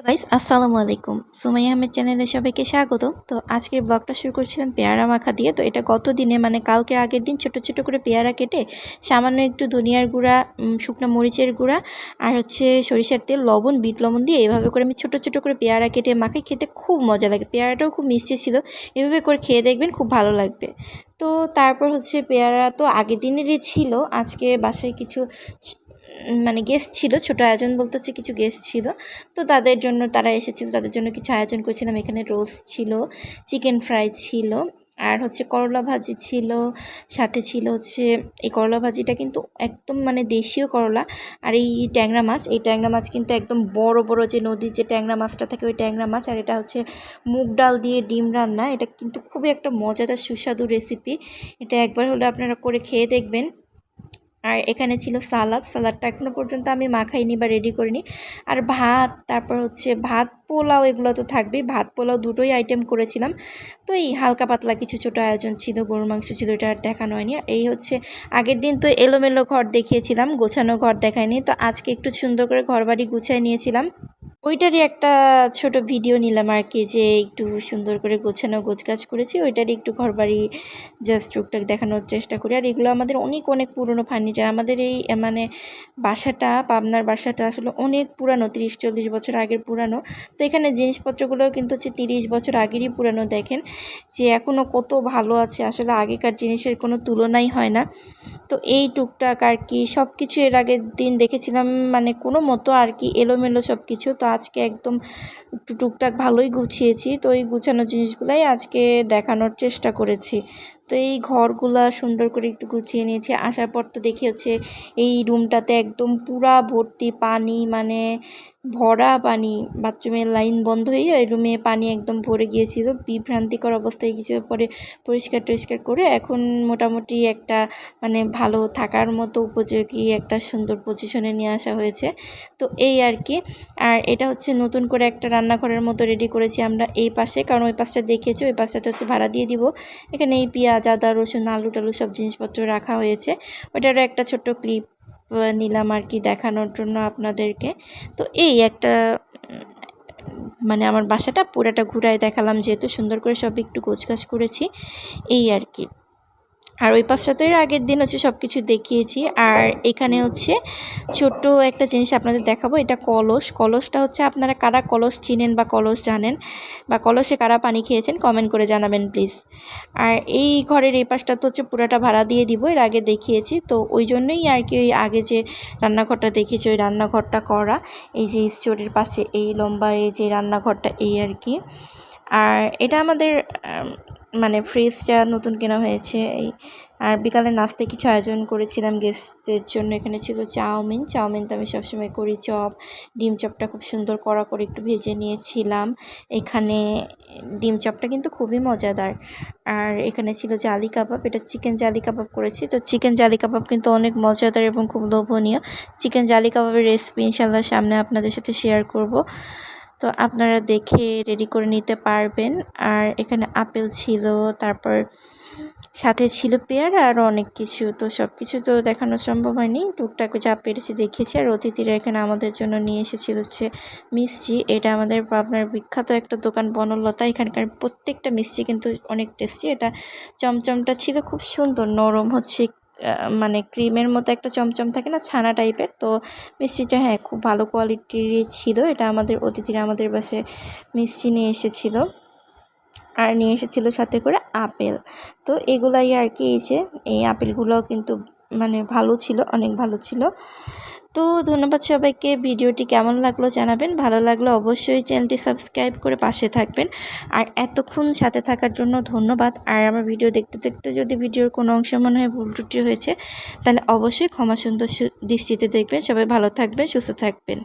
Guys আসসালামু আলাইকুম। সুমাইয়া আহমেদ চ্যানেলে সবাইকে স্বাগত। তো আজকের ব্লগটা শুরু করছিলাম পেয়ারা মাখা দিয়ে। তো এটা গত দিনে মানে কালকের আগের দিন ছোট ছোট করে পেয়ারা কেটে সামান্য একটু ধনিয়ার গুঁড়া, শুকনো মরিচের গুঁড়া আর হচ্ছে সরিষার তেল, লবণ, বিট লবণ দিয়ে এভাবে করে আমি ছোট ছোট করে পেয়ারা কেটে মাখাই, খেতে খুব মজা লাগে। পেয়ারাটাও খুব মিষ্টি ছিল। এভাবে করে খেয়ে দেখবেন, খুব ভালো লাগবে। তো তারপর হচ্ছে পেয়ারা তো আগের দিনেরই ছিল। আজকে বাসায় কিছু মানে গেস্ট ছিল, ছোট আয়োজন বলতে হচ্ছে কিছু গেস্ট ছিল। তো তাদের জন্য তারা এসেছিল, তাদের জন্য কিছু আয়োজন করেছিলাম। এখানে রোস্ট ছিল, চিকেন ফ্রাই ছিল, আর হচ্ছে করলা ভাজি ছিল। সাথে ছিল হচ্ছে এই করলা ভাজিটা কিন্তু একদম মানে দেশীয় করলা। আর এই ট্যাংরা মাছ কিন্তু একদম বড় বড় যে নদীর যে ট্যাংরা মাছটা থাকে, ওই ট্যাংরা মাছ। আর এটা হচ্ছে মুগ ডাল দিয়ে ডিম রান্না। এটা কিন্তু খুবই একটা মজাদার সুস্বাদু রেসিপি। এটা একবার হলে আপনারা করে খেয়ে দেখবেন। আর এখানে ছিল সালাদটা এখনও পর্যন্ত আমি মাখাইনি বা রেডি করিনি। আর ভাত, তারপর হচ্ছে ভাত পোলাও, এগুলো তো থাকবেই। ভাত পোলাও দুটোই আইটেম করেছিলাম। তো এই হালকা পাতলা কিছু ছোটো আয়োজন ছিল, গরুর মাংস ছিল, এটা আর দেখানো হয়নি। আর এই হচ্ছে আগের দিন তো এলোমেলো ঘর দেখিয়েছিলাম, গোছানো ঘর দেখায়নি। তো আজকে একটু সুন্দর করে ঘরবাড়ি গুছিয়ে নিয়েছিলাম। ওইটারই একটা ছোট ভিডিও নিলাম আর কি, যে একটু সুন্দর করে গোছানো গোছগাছ করেছি। ওইটারই একটু ঘরবাড়ি জাস্ট টুকটাক দেখানোর চেষ্টা করি। আর এগুলো আমাদের অনেক অনেক পুরনো ফার্নিচার। আমাদের এই মানে বাসাটা, পাবনার বাসাটা আসলে অনেক পুরানো, 30-40 বছর আগের পুরানো। তো এখানে জিনিসপত্রগুলো কিন্তু হচ্ছে 30 বছর আগেরই পুরানো। দেখেন যে এখনও কত ভালো আছে। আসলে আগেকার জিনিসের কোনো তুলনাই হয় না। তো এই টুকটাক আর কি সব কিছু এর আগের দিন দেখেছিলাম, মানে কোনো মতো আর কি এলোমেলো সব কিছু। তো আজকে একদম একটু টুকটাক ভালোই গুছিয়েছি। তো এই গুছানো জিনিসগুলাই আজকে দেখানোর চেষ্টা করেছি। তো এই ঘরগুলা সুন্দর করে একটু গুছিয়ে নিয়েছি। আসার পর তো দেখি হচ্ছে এই রুমটাতে একদম পুরা ভর্তি পানি, মানে ভরা পানি। বাথরুমের লাইন বন্ধ হয়ে ওই রুমে পানি একদম ভরে গিয়েছিল, বিভ্রান্তিকর অবস্থায় গিয়েছিল। পরে পরিষ্কার করে এখন মোটামুটি একটা মানে ভালো থাকার মতো উপযোগী একটা সুন্দর পজিশনে নিয়ে আসা হয়েছে। তো এই আর কি। আর এটা হচ্ছে নতুন করে একটা রান্নাঘরের মতো রেডি করেছি আমরা এই পাশে, কারণ ওই পাশটা দেখেছি, ওই পাশটাতে হচ্ছে ভাড়া দিয়ে দিব। এখানে এই পেঁয়াজ, আদা, রসুন, আলু টালু সব জিনিসপত্র রাখা হয়েছে। ওটারও একটা ছোট্ট ক্লিপ নিলাম আর কি দেখানোর জন্য আপনাদেরকে। তো এই একটা মানে আমার বাসাটা পুরাটা ঘুরায় দেখালাম, যেহেতু সুন্দর করে সব একটু গোছগাছ করেছি, এই আর কি। আর ওই পাঁচটাতের আগের দিন হচ্ছে সব কিছু দেখিয়েছি। আর এখানে হচ্ছে ছোট্ট একটা জিনিস আপনাদের দেখাবো। এটা কলসটা হচ্ছে আপনারা কারা কলস চিনেন বা কলস জানেন বা কলসে কারা পানি খেয়েছেন কমেন্ট করে জানাবেন প্লিজ। আর এই ঘরের এই পাশটা তো হচ্ছে পুরাটা ভাড়া দিয়ে দিব, এর আগে দেখিয়েছি। তো ওই জন্যই আর কি ওই আগে যে রান্নাঘরটা দেখিয়েছি ওই রান্নাঘরটা করা। এই যে স্টোরের পাশে এই লম্বা এই যে রান্নাঘরটা, এই আর কি। আর এটা আমাদের মানে ফ্রিজটা নতুন কেনা হয়েছে এই। আর বিকালে নাস্তায় কিছু আয়োজন করেছিলাম গেস্টদের জন্য। এখানে ছিল চাউমিন তো আমি সবসময় করি। চপ, ডিম চপটা খুব সুন্দর কড়া করে একটু ভেজে নিয়েছিলাম। এখানে ডিম চপটা কিন্তু খুবই মজাদার। আর এখানে ছিল জালি কাবাব, এটা চিকেন জালি কাবাব করেছি। তো চিকেন জালি কাবাব কিন্তু অনেক মজাদার এবং খুব লোভনীয়। চিকেন জালি কাবাবের রেসিপি ইনশাল্লাহ সামনে আপনাদের সাথে শেয়ার করব, তো আপনারা দেখে রেডি করে নিতে পারবেন। আর এখানে আপেল ছিল, তারপর সাথে ছিল পেয়ারা, আরও অনেক কিছু। তো সব কিছু তো দেখানো সম্ভব হয়নি, টুকটাক যা পেরেছি দেখিয়েছি। আর অতিথিরা এখানে আমাদের জন্য নিয়ে এসেছিল হচ্ছে মিষ্টি। এটা আমাদের পাবনার বিখ্যাত একটা দোকান বনলতা, এখানকার প্রত্যেকটা মিষ্টি কিন্তু অনেক টেস্টি। এটা চমচমটা ছিল খুব সুন্দর নরম, হচ্ছে মানে ক্রিমের মতো একটা চমচম থাকে না, ছানা টাইপের। তো মিষ্টিটা হ্যাঁ খুব ভালো কোয়ালিটির ছিল। এটা আমাদের অতিথিরা আমাদের বাসায় মিষ্টি নিয়ে এসেছিল। আর নিয়ে এসেছিল সাথে করে আপেল। তো এগুলাই আর কি। এই আপেলগুলোও কিন্তু মানে ভালো ছিল, অনেক ভালো ছিল। তো ধন্যবাদ সবাইকে। ভিডিওটি কেমন লাগলো জানাবেন, ভালো লাগলো অবশ্যই চ্যানেলটি সাবস্ক্রাইব করে পাশে থাকবেন। আর এতক্ষণ সাথে থাকার জন্য ধন্যবাদ। আর আমার ভিডিও দেখতে দেখতে যদি ভিডিওর কোনো অংশ মনে হয় ভুল ত্রুটি হয়েছে, তাহলে অবশ্যই ক্ষমা সুন্দর দৃষ্টিতে দেখবেন। সবাই ভালো থাকবেন, সুস্থ থাকবেন।